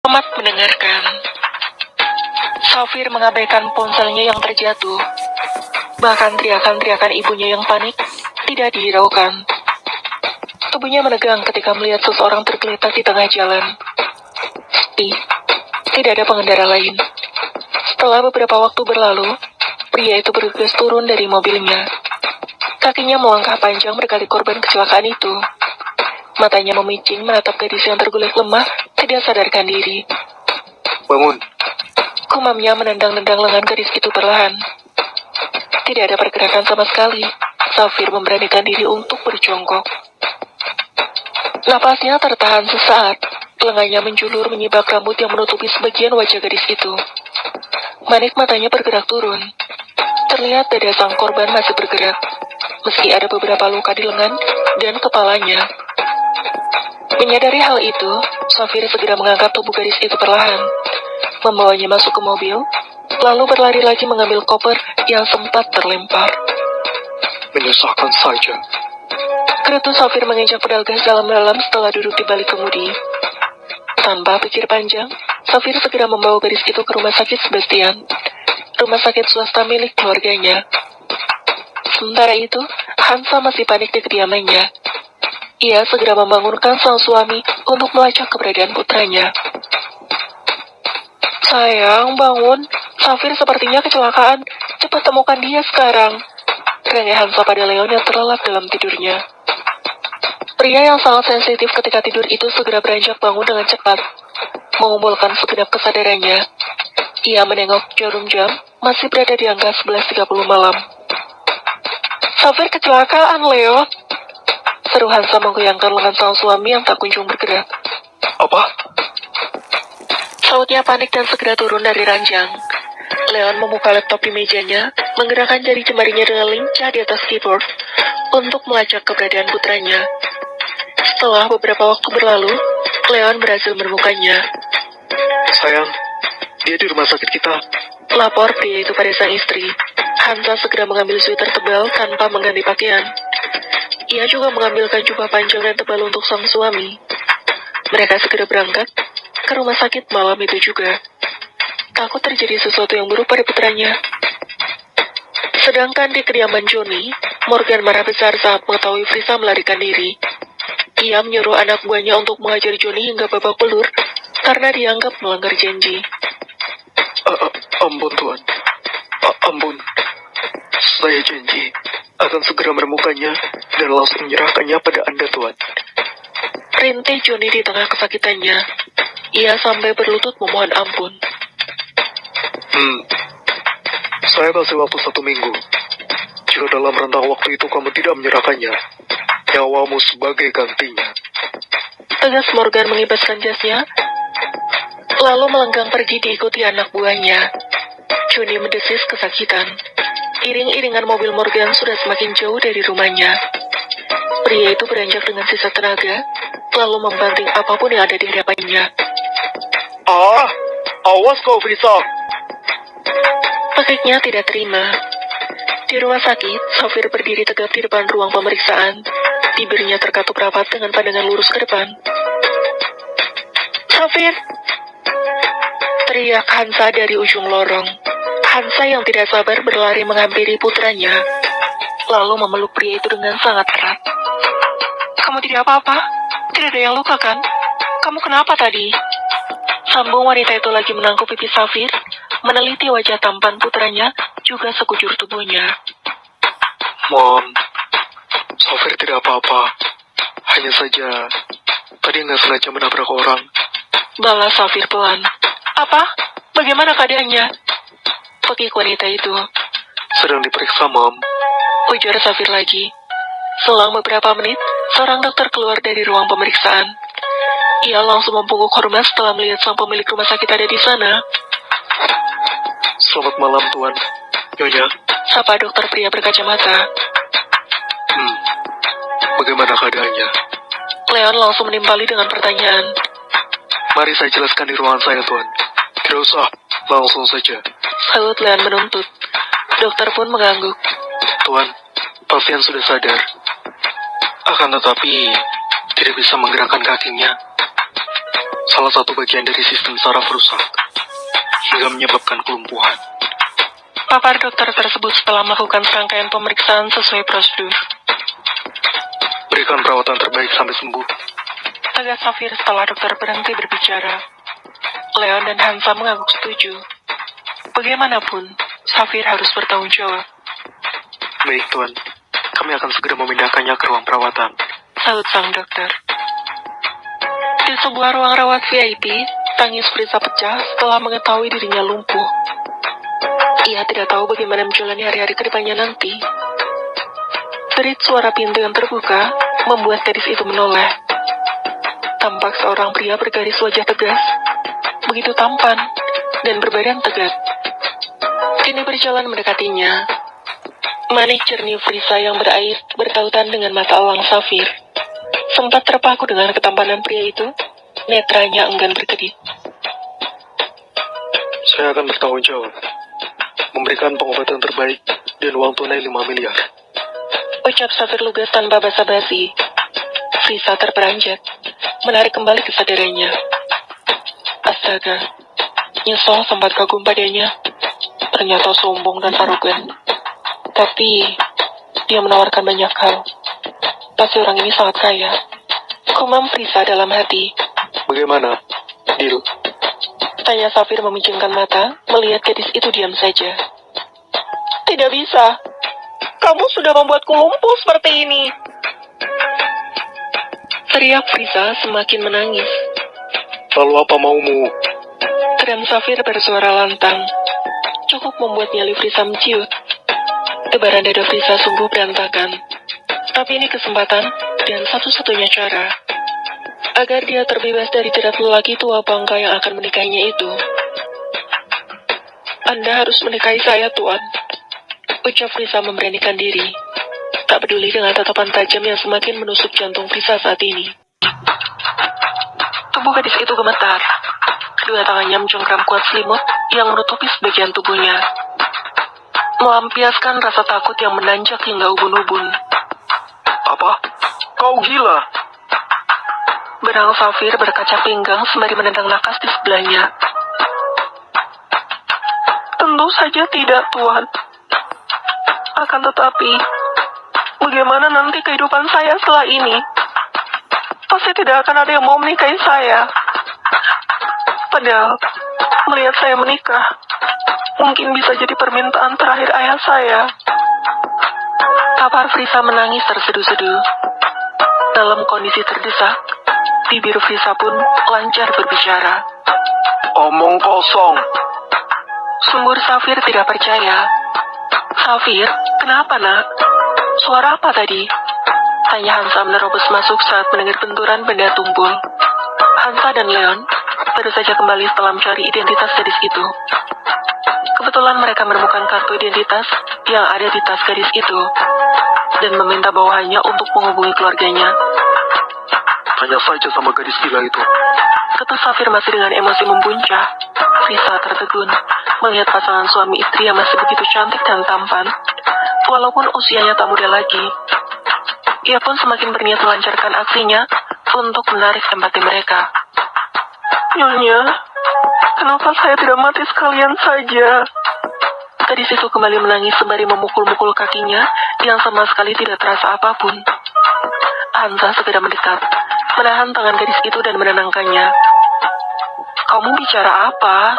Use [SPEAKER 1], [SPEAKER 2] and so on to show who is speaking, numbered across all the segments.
[SPEAKER 1] Selamat mendengarkan. Safir mengabaikan ponselnya yang terjatuh. Bahkan teriakan-teriakan ibunya yang panik tidak dihiraukan. Tubuhnya menegang ketika melihat seseorang tergeletak di tengah jalan. Tidak ada pengendara lain. Setelah beberapa waktu berlalu, pria itu bergegas turun dari mobilnya. Kakinya melangkah panjang mendekati korban kecelakaan itu. Matanya memicing menatap gadis yang terguling lemah, tidak sadarkan diri.
[SPEAKER 2] Bangun.
[SPEAKER 1] Kumamnya menendang-nendang lengan gadis itu perlahan. Tidak ada pergerakan sama sekali. Safir memberanikan diri untuk berjongkok. Napasnya tertahan sesaat. Lengannya menjulur menyibak rambut yang menutupi sebagian wajah gadis itu. Manik matanya bergerak turun. Terlihat dada sang korban masih bergerak, meski ada beberapa luka di lengan dan kepalanya. Menyadari hal itu, Safir segera mengangkat tubuh gadis itu perlahan, membawanya masuk ke mobil, lalu berlari lagi mengambil koper yang sempat terlempar.
[SPEAKER 2] Menyusahkan saja.
[SPEAKER 1] Kerutu Safir menginjak pedal gas dalam-dalam setelah duduk di balik kemudi. Tanpa pikir panjang, Safir segera membawa gadis itu ke rumah sakit Sebastian, rumah sakit swasta milik keluarganya. Sementara itu, Hansa masih panik di kediamannya. Ia segera membangunkan sang suami untuk melacak keberadaan putranya. Sayang, bangun. Safir sepertinya kecelakaan. Cepat temukan dia sekarang. Rengek Hansa pada Leon yang terlelap dalam tidurnya. Pria yang sangat sensitif ketika tidur itu segera beranjak bangun dengan cepat, mengumpulkan segenap kesadarannya. Ia menengok jarum jam, masih berada di angka 11.30 malam. Safir kecelakaan, Leo. Seru Hansa menggoyangkan lengan sang suami yang tak kunjung bergerak.
[SPEAKER 2] Apa?
[SPEAKER 1] Sautnya panik dan segera turun dari ranjang. Leon membuka laptop di mejanya, menggerakkan jari jemarinya dengan lincah di atas keyboard untuk melacak keberadaan putranya. Setelah beberapa waktu berlalu, Leon berhasil menemukannya.
[SPEAKER 2] Sayang, dia di rumah sakit kita.
[SPEAKER 1] Lapor pria itu pada sang istri. Hansa segera mengambil sweater tebal tanpa mengganti pakaian. Ia juga mengambilkan jubah panjang dan tebal untuk sang suami. Mereka segera berangkat ke rumah sakit malam itu juga. Takut terjadi sesuatu yang buruk pada putranya. Sedangkan di kediaman Johnny, Morgan marah besar saat mengetahui Frisa melarikan diri. Ia menyuruh anak buahnya untuk menghajar Johnny hingga babak belur karena dianggap melanggar janji.
[SPEAKER 2] Ampun, Tuan. Ampun. Saya janji akan segera menemukannya dan langsung menyerahkannya pada Anda, Tuan.
[SPEAKER 1] Rintih Johnny di tengah kesakitannya. Ia sampai berlutut memohon ampun.
[SPEAKER 2] Saya kasih waktu 1 minggu. Jika dalam rentang waktu itu kamu tidak menyerahkannya, nyawamu sebagai gantinya.
[SPEAKER 1] Tegas Morgan mengibaskan jasnya, lalu melenggang pergi diikuti anak buahnya. Johnny mendesis kesakitan. Iring-iringan mobil Morgan sudah semakin jauh dari rumahnya. Pria itu beranjak dengan sisa tenaga, lalu membanting apapun yang ada di hadapannya.
[SPEAKER 2] Awas kau, Frisa.
[SPEAKER 1] Pakainya tidak terima. Di rumah sakit, Safir berdiri tegap di depan ruang pemeriksaan. Bibirnya terkatup rapat dengan pandangan lurus ke depan. Safir! Teriak Hansa dari ujung lorong. Hansa yang tidak sabar berlari menghampiri putranya, lalu memeluk pria itu dengan sangat erat. Kamu tidak apa-apa? Tidak ada yang luka kan? Kamu kenapa tadi? Sambung wanita itu lagi menangkup pipi Safir, meneliti wajah tampan putranya, juga sekujur tubuhnya.
[SPEAKER 2] Mom, Safir tidak apa-apa. Hanya saja, tadi nggak sengaja menabrak orang.
[SPEAKER 1] Balas Safir pelan. Apa? Bagaimana keadaannya? Pekik wanita itu.
[SPEAKER 2] Sedang diperiksa, Mom.
[SPEAKER 1] Ujar Safir lagi. Selang beberapa menit, seorang dokter keluar dari ruang pemeriksaan. Ia langsung membungkuk hormat setelah melihat sang pemilik rumah sakit ada di sana.
[SPEAKER 2] Selamat malam, Tuan. Nyonya.
[SPEAKER 1] Sapa dokter pria berkacamata.
[SPEAKER 2] Bagaimana keadaannya?
[SPEAKER 1] Leon langsung menimpali dengan pertanyaan.
[SPEAKER 2] Mari saya jelaskan di ruangan saya, Tuan. Tidak usah, langsung saja.
[SPEAKER 1] Salut Leon menuntut. Dokter pun mengangguk.
[SPEAKER 2] Tuan, pasien sudah sadar. Akan tetapi, tidak bisa menggerakkan kakinya. Salah satu bagian dari sistem saraf rusak, hingga menyebabkan kelumpuhan.
[SPEAKER 1] Papar dokter tersebut setelah melakukan serangkaian pemeriksaan sesuai prosedur.
[SPEAKER 2] Berikan perawatan terbaik sampai sembuh.
[SPEAKER 1] Tegas Safir setelah dokter berhenti berbicara. Leon dan Hansa mengangguk setuju. Bagaimanapun, Safir harus bertanggung jawab.
[SPEAKER 2] Baik, Tuan. Kami akan segera memindahkannya ke ruang perawatan.
[SPEAKER 1] Sahut sang dokter. Di sebuah ruang rawat VIP, tangis Friza pecah setelah mengetahui dirinya lumpuh. Ia tidak tahu bagaimana menjalani hari-hari ke depannya nanti. Derit suara pintu yang terbuka membuat gadis itu menoleh. Tampak seorang pria bergaris wajah tegas, begitu tampan, dan berbadan tegap. Kini berjalan mendekatinya. Manik jernih Friza yang berair bertautan dengan mata elang Safir. Sempat terpaku dengan ketampanan pria itu, netranya enggan berkedip.
[SPEAKER 2] Saya akan bertanggung jawab. Memberikan pengobatan terbaik dan uang tunai 5 miliar.
[SPEAKER 1] Ucap Safir lugas tanpa basa-basi. Friza terperanjat, menarik kembali kesadarannya. Astaga, nyesal sempat kagum padanya. Ternyata sombong dan arogan. Tapi, dia menawarkan banyak hal. Pasti orang ini sangat kaya. Kumam Friza dalam hati.
[SPEAKER 2] Bagaimana, deal?
[SPEAKER 1] Tanya Safir memicingkan mata, melihat gadis itu diam saja. Tidak bisa. Kamu sudah membuatku lumpuh seperti ini. Teriak Friza semakin menangis.
[SPEAKER 2] Lalu apa maumu?
[SPEAKER 1] Teriak Safir bersuara lantang. Cukup membuat nyali Friza menciut. Tebaran dada Friza sungguh berantakan. Tapi ini kesempatan dan satu-satunya cara agar dia terbebas dari jerat lelaki tua bangka yang akan menikahinya itu. Anda harus menikahi saya, Tuan. Ucap Friza memberanikan diri. Tak peduli dengan tatapan tajam yang semakin menusuk jantung Friza saat ini. Tubuh gadis itu gemetar. Kedua tangannya mencengkram kuat selimut yang menutupi sebagian tubuhnya. Melampiaskan rasa takut yang menanjak hingga ubun-ubun.
[SPEAKER 2] Apa? Kau gila?
[SPEAKER 1] Benang Safir berkaca pinggang sembari menendang nakas di sebelahnya. Tentu saja tidak, Tuan. Akan tetapi, bagaimana nanti kehidupan saya setelah ini? Pasti tidak akan ada yang mau menikahi saya. Padahal, melihat saya menikah, mungkin bisa jadi permintaan terakhir ayah saya. Kapar Friza menangis terseduh-seduh. Dalam kondisi terdesak, bibir Friza pun lancar berbicara.
[SPEAKER 2] Omong kosong.
[SPEAKER 1] Sumur Safir tidak percaya. Safir, kenapa nak? Suara apa tadi? Tanya Hansa menerobos masuk saat mendengar benturan benda tumpul. Hansa dan Leon baru saja kembali setelah mencari identitas gadis itu. Kebetulan mereka menemukan kartu identitas yang ada di tas gadis itu dan meminta bawahannya untuk menghubungi keluarganya.
[SPEAKER 2] Tanya saja sama gadis gila itu.
[SPEAKER 1] Ketua Safir masih dengan emosi membuncah. Friza tertegun melihat pasangan suami istri yang masih begitu cantik dan tampan, walaupun usianya tak muda lagi. Ia pun semakin berniat melancarkan aksinya untuk menarik empati mereka. Nyonya, kenapa saya tidak mati sekalian saja? Gadis itu kembali menangis sembari memukul-mukul kakinya yang sama sekali tidak terasa apapun. Hansa segera mendekat, menahan tangan gadis itu dan menenangkannya. Kamu bicara apa?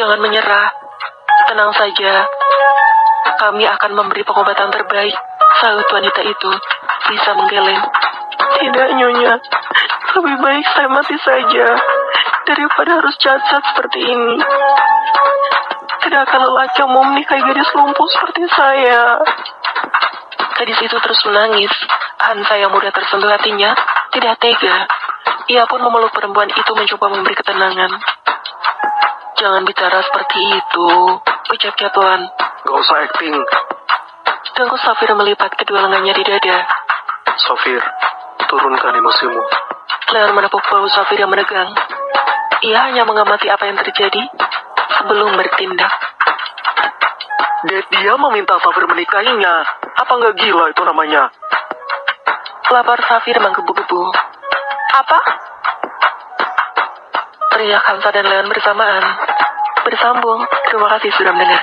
[SPEAKER 1] Jangan menyerah. Tenang saja. Kami akan memberi pengobatan terbaik, sahut wanita itu. Bisa menggeleng. Tidak, Nyonya. Lebih baik saya mati saja daripada harus cacat seperti ini. Tidak akan lelaki yang mau menikahi gadis lumpuh seperti saya. Gadis itu terus menangis. Hansa yang mudah tersentuh hatinya tidak tega. Ia pun memeluk perempuan itu mencoba memberi ketenangan. Jangan bicara seperti itu, ucapnya Tuan.
[SPEAKER 2] Gak usah acting.
[SPEAKER 1] Dengkul Safir melipat kedua lengannya di dada.
[SPEAKER 2] Safir, turunkan emosimu.
[SPEAKER 1] Leon menepuk bahu Safir yang menegang. Ia hanya mengamati apa yang terjadi sebelum bertindak.
[SPEAKER 2] Dia meminta Safir menikahinya. Apa nggak gila itu namanya?
[SPEAKER 1] Lapar Safir menggebu-gebu. Apa? teriak Hansa dan Leon bersamaan. Bersambung, terima kasih sudah mendengar.